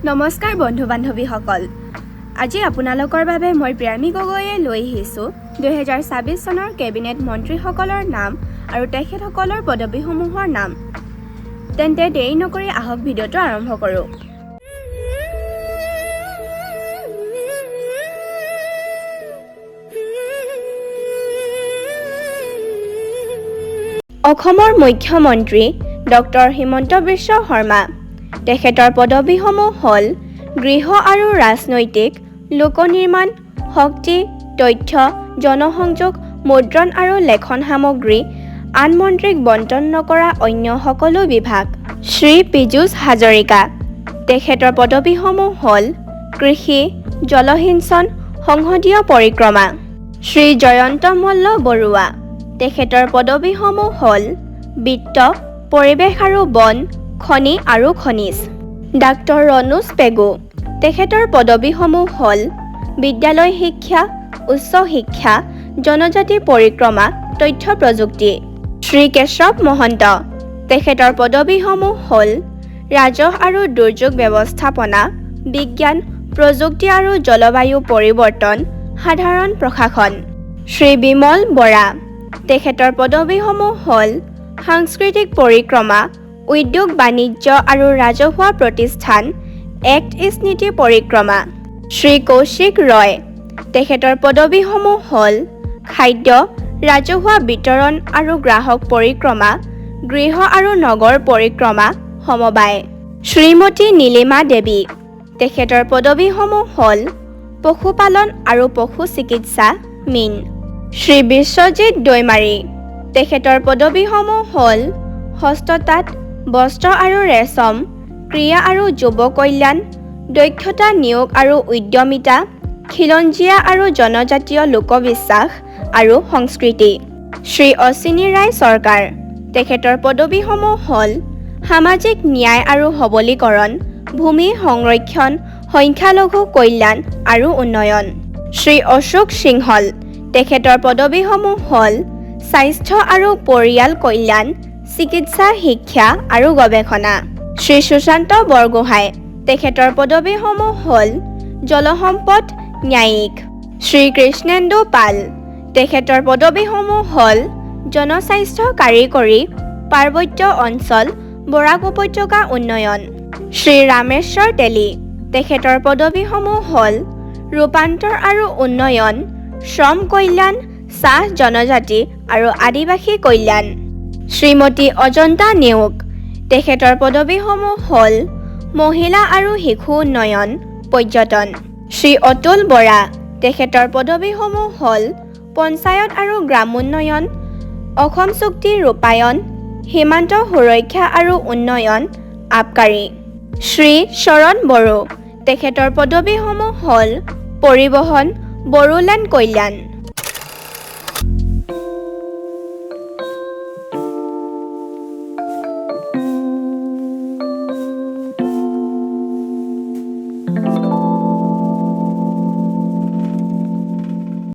নমস্কাৰ বন্ধু বান্ধৱীসকল আজি আপোনালোকৰ বাবে মই প্ৰিয়ামী গগৈয়ে লৈ আহিছোঁ 2026 চনৰ কেবিনেট মন্ত্ৰীসকলৰ নাম আৰু তেখেতসকলৰ পদবীসমূহৰ নাম তেন্তে দেৰি নকৰি আহক ভিডিঅ'টো আৰম্ভ কৰোঁ অসমৰ মুখ্যমন্ত্ৰী ডক্টৰ হিমন্ত বিশ্ব শৰ্মা তেখেতৰ পদবীসমূহ হ'ল গৃহ আৰু ৰাজনৈতিক লোক নিৰ্মাণ শক্তি তথ্য জনসংযোগ মুদ্ৰণ আৰু লেখন সামগ্ৰী আন মন্ত্ৰীক বণ্টন নকৰা অন্য সকলো বিভাগ শ্ৰী পীযুষ হাজৰিকা তেখেতৰ পদবীসমূহ হ'ল কৃষি জলসিঞ্চন সংসদীয় পৰিক্ৰমা শ্ৰী জয়ন্ত মল্ল বৰুৱা তেখেতৰ পদবীসমূহ হ'ল বিত্ত পৰিৱেশ আৰু বন খনি আৰু খনিজ ডাক্তৰ ৰণোজ পেগু তেখেতৰ পদবীসমূহ হ'ল বিদ্যালয় শিক্ষা উচ্চ শিক্ষা জনজাতি পৰিক্ৰমা তথ্য প্ৰযুক্তি শ্ৰী কেশৱ মহন্ত তেখেতৰ পদবীসমূহ হ'ল ৰাজহ আৰু দুৰ্যোগ ব্যৱস্থাপনা বিজ্ঞান প্ৰযুক্তি আৰু জলবায়ু পৰিৱৰ্তন সাধাৰণ প্ৰশাসন শ্ৰী বিমল বৰা তেখেতৰ পদবীসমূহ হ'ল সাংস্কৃতিক পৰিক্ৰমা উদ্যোগ বাণিজ্য আৰু ৰাজহুৱা প্ৰতিষ্ঠান এক্ট ইষ্ট নীতি পৰিক্ৰমা শ্ৰী কৌশিক ৰয় তেখেতৰ পদবীসমূহ হ'ল খাদ্য ৰাজহুৱা বিতৰণ আৰু গ্ৰাহক পৰিক্ৰমা গৃহ আৰু নগৰ পৰিক্ৰমা সমবায় শ্ৰীমতী নীলিমা দেৱী তেখেতৰ পদবীসমূহ হ'ল পশুপালন আৰু পশু চিকিৎসা মীন শ্ৰী বিশ্বজিৎ দৈমাৰী তেখেতৰ পদবীসমূহ হ'ল হস্ততাঁত বস্ত্ৰ আৰু ৰেচম ক্ৰীড়া আৰু যুৱ কল্যাণ দক্ষতা নিয়োগ আৰু উদ্যমিতা খিলঞ্জীয়া আৰু জনজাতীয় লোকবিশ্বাস আৰু সংস্কৃতি শ্ৰী অশ্বিনী ৰায় চৰকাৰ তেখেতৰ পদবীসমূহ হ'ল সামাজিক ন্যায় আৰু সবলীকৰণ ভূমি সংৰক্ষণ সংখ্যালঘু কল্যাণ আৰু উন্নয়ন শ্ৰী অশোক সিংহল তেখেতৰ পদবীসমূহ হ'ল স্বাস্থ্য আৰু পৰিয়াল কল্যাণ চিকিৎসা শিক্ষা আৰু গৱেষণা শ্ৰী সুশান্ত বৰগোহাঁই তেখেতৰ পদবীসমূহ হ'ল জলসম্পদ ন্যায়িক শ্ৰী কৃষ্ণেন্দু পাল তেখেতৰ পদবীসমূহ হ'ল জনস্বাস্থ্য কাৰিকৰী পাৰ্বত্য অঞ্চল বৰাক উপত্যকা উন্নয়ন শ্ৰী ৰামেশ্বৰ তেলী তেখেতৰ পদবীসমূহ হ'ল ৰূপান্তৰ আৰু উন্নয়ন শ্ৰম কল্যাণ চাহ জনজাতি আৰু আদিবাসী কল্যাণ শ্ৰীমতী অজন্তা নেওগ তেখেতৰ পদবীসমূহ হ'ল মহিলা আৰু শিশু উন্নয়ন পৰ্যটন শ্ৰী অতুল বৰা তেখেতৰ পদবীসমূহ হ'ল পঞ্চায়ত আৰু গ্ৰামোন্নয়ন অসম চুক্তি ৰূপায়ণ সীমান্ত সুৰক্ষা আৰু উন্নয়ন আবকাৰী শ্ৰী শৰণ বড়ো তেখেতৰ পদবীসমূহ হ'ল পৰিবহণ বড়োলেণ্ড কল্যাণ